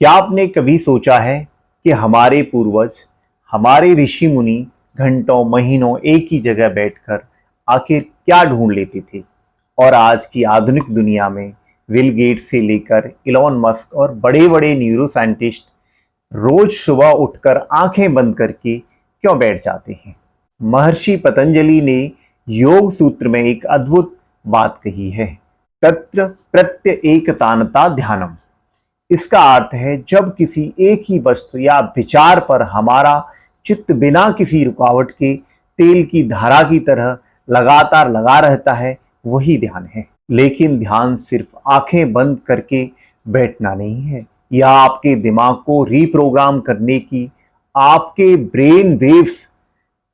क्या आपने कभी सोचा है कि हमारे पूर्वज, हमारे ऋषि मुनि घंटों महीनों एक ही जगह बैठकर आखिर क्या ढूंढ लेते थे और आज की आधुनिक दुनिया में बिल गेट्स से लेकर इलॉन मस्क और बड़े बड़े न्यूरो साइंटिस्ट रोज सुबह उठकर आंखें बंद करके क्यों बैठ जाते हैं। महर्षि पतंजलि ने योग सूत्र में एक अद्भुत बात कही है, तत्र प्रत्य एकतानता ध्यानम। इसका अर्थ है जब किसी एक ही वस्तु या विचार पर हमारा चित्त बिना किसी रुकावट के तेल की धारा की तरह लगातार लगा रहता है, वही ध्यान है। लेकिन ध्यान सिर्फ आंखें बंद करके बैठना नहीं है। यह आपके दिमाग को रीप्रोग्राम करने की, आपके ब्रेन वेव्स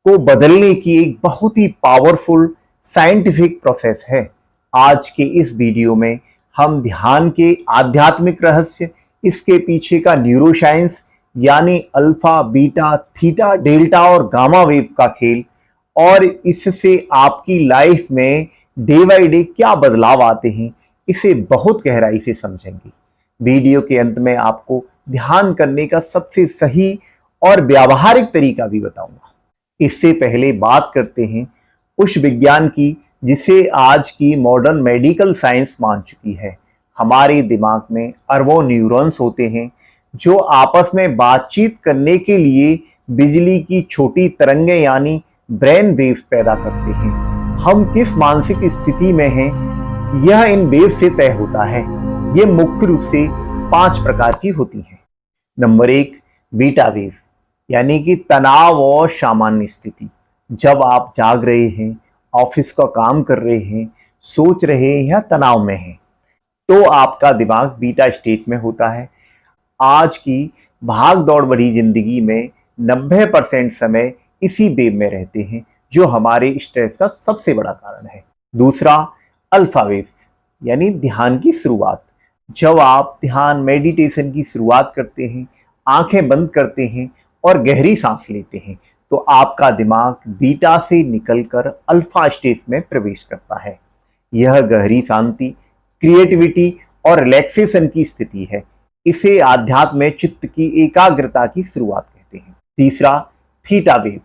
को बदलने की एक बहुत ही पावरफुल साइंटिफिक प्रोसेस है। आज के इस वीडियो में हम ध्यान के आध्यात्मिक रहस्य, इसके पीछे का न्यूरोसाइंस यानी अल्फा बीटा थीटा डेल्टा और गामा वेव का खेल, और इससे आपकी लाइफ में डे बाय डे क्या बदलाव आते हैं, इसे बहुत गहराई से समझेंगे। वीडियो के अंत में आपको ध्यान करने का सबसे सही और व्यावहारिक तरीका भी बताऊंगा। इससे पहले बात करते हैं उस विज्ञान की जिसे आज की मॉडर्न मेडिकल साइंस मान चुकी है। हमारे दिमाग में अरबों न्यूरॉन्स होते हैं जो आपस में बातचीत करने के लिए बिजली की छोटी तरंगें यानी ब्रेन वेव्स पैदा करते हैं। हम किस मानसिक स्थिति में हैं, यह इन वेव से तय होता है। ये मुख्य रूप से 5 प्रकार की होती हैं। नंबर 1, बीटा वेव यानी कि तनाव और सामान्य स्थिति। जब आप जाग रहे हैं, ऑफिस का काम कर रहे हैं, सोच रहे हैं या तनाव में हैं, तो आपका दिमाग बीटा स्टेट में होता है। आज की भाग दौड़ भरी जिंदगी में 90% समय इसी वेव में रहते हैं, जो हमारे स्ट्रेस का सबसे बड़ा कारण है। दूसरा, अल्फा वेव्स यानी ध्यान की शुरुआत। जब आप ध्यान मेडिटेशन की शुरुआत करते हैं, आंखें बंद करते हैं और गहरी सांस लेते हैं, तो आपका दिमाग बीटा से निकलकर अल्फा स्टेज में प्रवेश करता है। यह गहरी शांति, क्रिएटिविटी और रिलैक्सेशन की स्थिति है। इसे आध्यात्म में चित्त की एकाग्रता की शुरुआत कहते हैं। तीसरा, थीटा वेव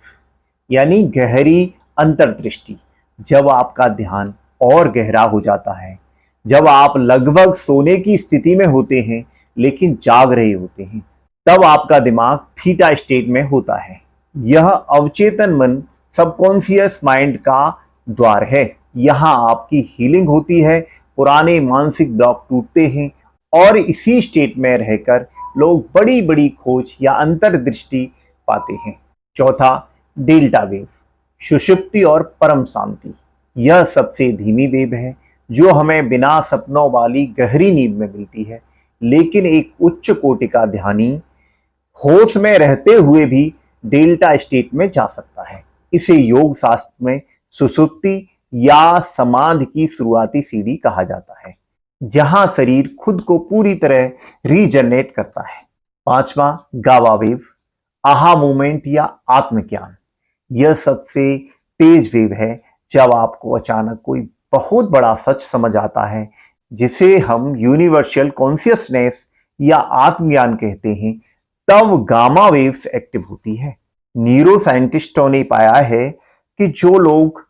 यानी गहरी अंतर्दृष्टि। जब आपका ध्यान और गहरा हो जाता है, जब आप लगभग सोने की स्थिति में होते हैं लेकिन जाग रहे होते हैं, तब आपका दिमाग थीटा स्टेट में होता है। यह अवचेतन मन, सबकॉन्शियस माइंड का द्वार है। यहाँ आपकी हीलिंग होती है, पुराने मानसिक ब्लॉक टूटते हैं और इसी स्टेट में रहकर लोग बड़ी बड़ी खोज या अंतर्दृष्टि पाते हैं। चौथा, डेल्टा वेव, सुषुप्ति और परम शांति। यह सबसे धीमी वेव है जो हमें बिना सपनों वाली गहरी नींद में मिलती है, लेकिन एक उच्च कोटि का ध्यानी होश में रहते हुए भी डेल्टा स्टेट में जा सकता है। इसे योग शास्त्र में सुषुप्ति या समाधि की शुरुआती सीढ़ी कहा जाता है, जहां शरीर खुद को पूरी तरह रीजनरेट करता है। पांचवा, गामा वेव, आहा मूवमेंट या आत्मज्ञान। यह सबसे तेज वेव है जब आपको अचानक कोई बहुत बड़ा सच समझ आता है, जिसे हम यूनिवर्सल कॉन्शियसनेस या आत्मज्ञान कहते हैं, तब गामा वेव्स एक्टिव होती है। न्यूरो साइंटिस्टों ने पाया है कि जो लोग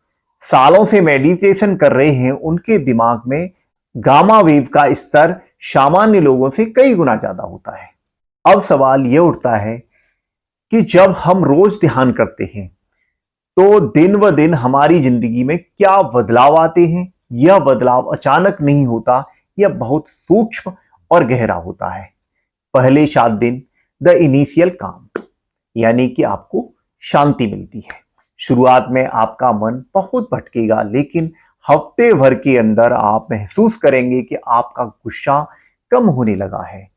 सालों से मेडिटेशन कर रहे हैं, उनके दिमाग में गामा वेव का स्तर सामान्य लोगों से कई गुना ज्यादा होता है। अब सवाल यह उठता है कि जब हम रोज ध्यान करते हैं तो दिन व दिन हमारी जिंदगी में क्या बदलाव आते हैं। यह बदलाव अचानक नहीं होता, यह बहुत सूक्ष्म और गहरा होता है। पहले 7 दिन द इनिशियल काम यानी कि आपको शांति मिलती है। शुरुआत में आपका मन बहुत भटकेगा, लेकिन हफ्ते भर के अंदर आप महसूस करेंगे कि आपका गुस्सा कम होने लगा है।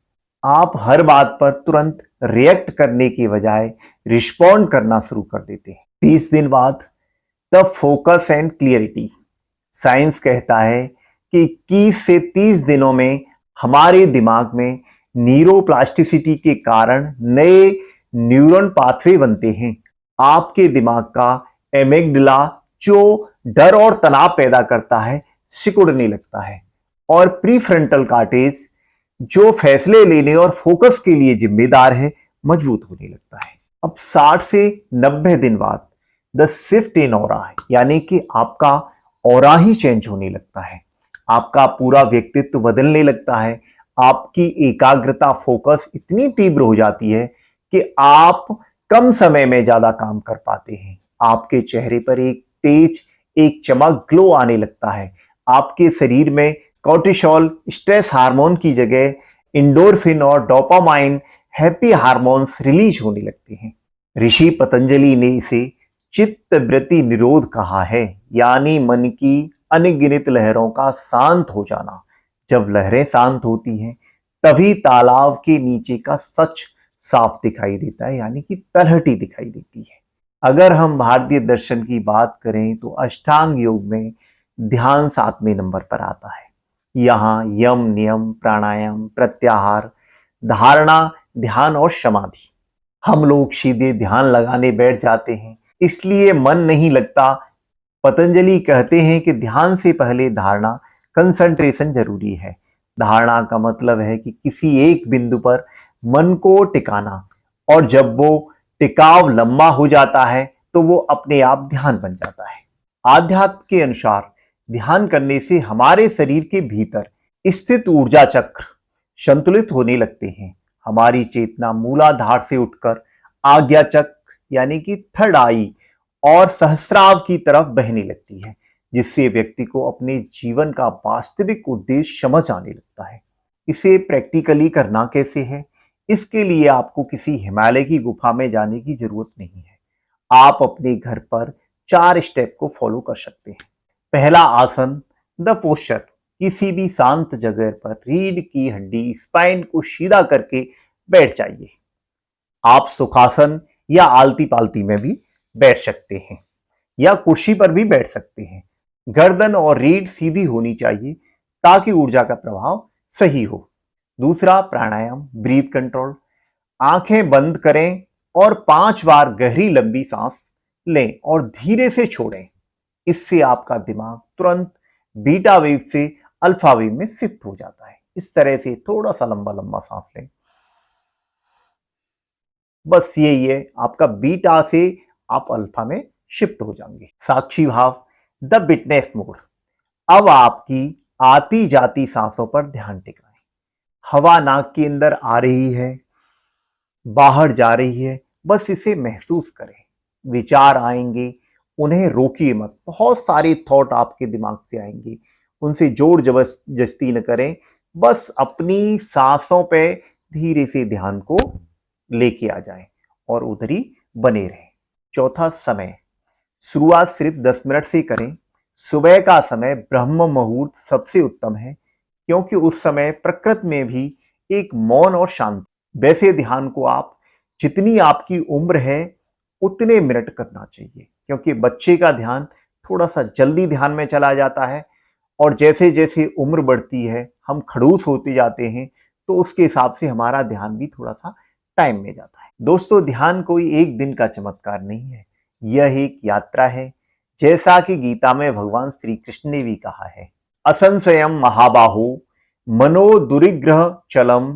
आप हर बात पर तुरंत रिएक्ट करने के बजाय रिस्पॉन्ड करना शुरू कर देते हैं। 30 दिन बाद the focus and clarity. Science कहता है कि 21 से 30 दिनों में हमारे दिमाग में न्यूरोप्लास्टिसिटी के कारण नए न्यूरॉन पाथवे बनते हैं। आपके दिमाग का एमिगडाला, जो डर और तनाव पैदा करता है, सिकुड़ने लगता है और प्रीफ्रंटल कॉर्टेक्स जो फैसले लेने और फोकस के लिए जिम्मेदार है, मजबूत होने लगता है। अब 60 से 90 दिन बाद द शिफ्ट इन ऑरा, यानी कि आपका ऑरा ही चेंज होने लगता है। आपका पूरा व्यक्तित्व बदलने लगता है। आपकी एकाग्रता, फोकस इतनी तीव्र हो जाती है कि आप कम समय में ज्यादा काम कर पाते हैं। आपके चेहरे पर एक तेज, एक चमक, ग्लो आने लगता है। आपके शरीर में कॉर्टिसोल, स्ट्रेस हार्मोन की जगह इंडोर्फिन और डोपामाइन, हैप्पी हार्मोन्स रिलीज होने लगते हैं। ऋषि पतंजलि ने इसे चित्त वृत्ति निरोध कहा है, यानी मन की अनगिनत लहरों का शांत हो जाना। जब लहरें शांत होती हैं, तभी तालाब के नीचे का सच साफ दिखाई देता है, यानी कि तलहटी दिखाई देती है। अगर हम भारतीय दर्शन की बात करें तो अष्टांग योग में ध्यान 7वें नंबर पर आता है। यहाँ यम, नियम, प्राणायाम, प्रत्याहार, धारणा, ध्यान और समाधि। हम लोग सीधे ध्यान लगाने बैठ जाते हैं, इसलिए मन नहीं लगता। पतंजलि कहते हैं कि ध्यान से पहले धारणा, कंसंट्रेशन जरूरी है। धारणा का मतलब है कि किसी एक बिंदु पर मन को टिकाना, और जब वो टिकाव लंबा हो जाता है तो वो अपने आप ध्यान बन जाता है। आध्यात्म के अनुसार ध्यान करने से हमारे शरीर के भीतर स्थित ऊर्जा चक्र संतुलित होने लगते हैं। हमारी चेतना मूलाधार से उठकर आज्ञा चक्र, यानी कि थर्ड आई और सहस्राव की तरफ बहने लगती है, जिससे व्यक्ति को अपने जीवन का वास्तविक उद्देश्य समझ आने लगता है। इसे प्रैक्टिकली करना कैसे है? इसके लिए आपको किसी हिमालय की गुफा में जाने की जरूरत नहीं है। आप अपने घर पर 4 स्टेप को फॉलो कर सकते हैं। पहला आसन, द पोस्चर। किसी भी शांत जगह पर रीढ़ की हड्डी, स्पाइन को सीधा करके बैठ जाइए। आप सुखासन या आलती पालती में भी बैठ सकते हैं, या कुर्सी पर भी बैठ सकते हैं। गर्दन और रीढ़ सीधी होनी चाहिए ताकि ऊर्जा का प्रभाव सही हो। दूसरा प्राणायाम, ब्रीथ कंट्रोल। आंखें बंद करें और 5 बार गहरी लंबी सांस लें और धीरे से छोड़ें। इससे आपका दिमाग तुरंत बीटा वेव से अल्फा वेव में शिफ्ट हो जाता है। इस तरह से थोड़ा सा लंबा लंबा सांस लें। बस यही है, आपका बीटा से आप अल्फा में शिफ्ट हो जाएंगे। साक्षी भाव, द विटनेस मोड। अब आपकी आती जाती सांसों पर ध्यान टिकाएं। हवा नाक के अंदर आ रही है, बाहर जा रही है, बस इसे महसूस करें। विचार आएंगे, उन्हें रोकिए मत। बहुत सारे थॉट आपके दिमाग से आएंगे, उनसे जोर जबरदस्ती न करें। बस अपनी सांसों पे धीरे से ध्यान को लेके आ जाएं और उधर ही बने रहें। चौथा समय, शुरुआत सिर्फ 10 मिनट से करें। सुबह का समय ब्रह्म मुहूर्त सबसे उत्तम है, क्योंकि उस समय प्रकृति में भी एक मौन और शांति। वैसे ध्यान को आप जितनी आपकी उम्र है उतने मिनट करना चाहिए, क्योंकि बच्चे का ध्यान थोड़ा सा जल्दी ध्यान में चला जाता है, और जैसे जैसे उम्र बढ़ती है, हम खड़ूस होते जाते हैं, तो उसके हिसाब से हमारा ध्यान भी थोड़ा सा टाइम में जाता है। दोस्तों, ध्यान कोई एक दिन का चमत्कार नहीं है, यह एक यात्रा है। जैसा कि गीता में भगवान श्री कृष्ण ने भी कहा है, असंशयम महाबाहो मनो दुरिग्रह चलम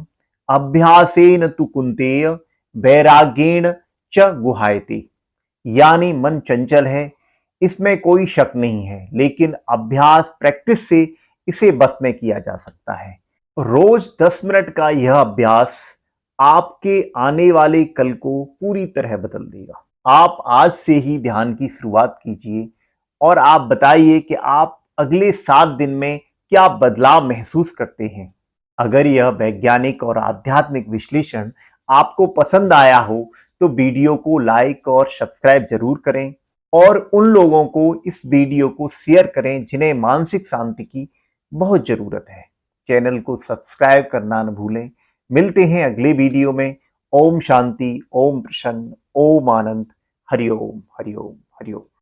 अभ्यासेन तु कुंतेय वैराग्येण च गुहायते। यानी मन चंचल है, इसमें कोई शक नहीं है, लेकिन अभ्यास, प्रैक्टिस से इसे बस में किया जा सकता है। रोज 10 मिनट का यह अभ्यास आपके आने वाले कल को पूरी तरह बदल देगा। आप आज से ही ध्यान की शुरुआत कीजिए और आप बताइए कि आप अगले 7 दिन में क्या बदलाव महसूस करते हैं। अगर यह वैज्ञानिक और आध्यात्मिक विश्लेषण आपको पसंद आया हो तो वीडियो को लाइक और सब्सक्राइब जरूर करें, और उन लोगों को इस वीडियो को शेयर करें जिन्हें मानसिक शांति की बहुत जरूरत है। चैनल को सब्सक्राइब करना न भूलें। मिलते हैं अगले वीडियो में। ओम शांति, ओम प्रसन्न, ओम आनंद। हरिओम हरिओम हरिओम।